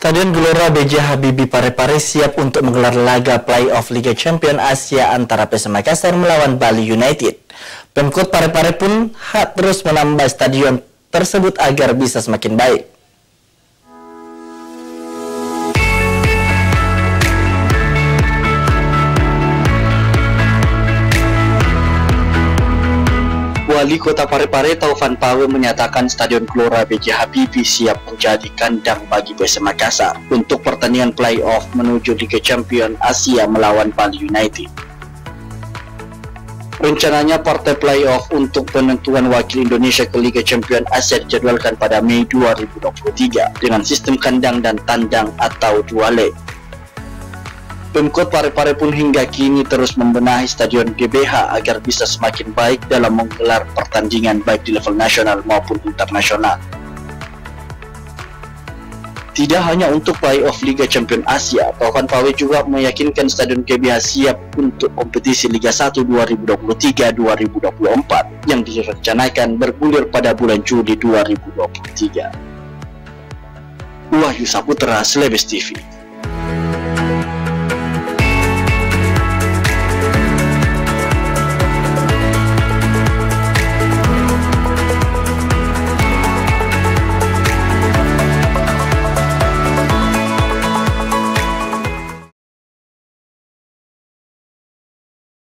Stadion Gelora B.J. Habibie Parepare siap untuk menggelar laga play-off Liga Champions Asia antara Persema Makassar melawan Bali United. Pemkot Parepare pun terus menambah stadion tersebut agar bisa semakin baik. Wali Kota Parepare Taufan Pawe menyatakan Stadion Gelora B.J. Habibie siap menjadi kandang bagi Persema Makassar untuk pertandingan play-off menuju Liga Champions Asia melawan Bali United. Rencananya partai play-off untuk penentuan wakil Indonesia ke Liga Champions Asia dijadwalkan pada Mei 2023 dengan sistem kandang dan tandang atau dua leg. Pemkot Parepare pun hingga kini terus membenahi Stadion GBH agar bisa semakin baik dalam menggelar pertandingan baik di level nasional maupun internasional. Tidak hanya untuk play-off Liga Champions Asia, Taufan Pawe juga meyakinkan Stadion GBH siap untuk kompetisi Liga 1 2023-2024 yang direncanakan bergulir pada bulan Juli 2023. Wahyu Saputra, Slebes TV.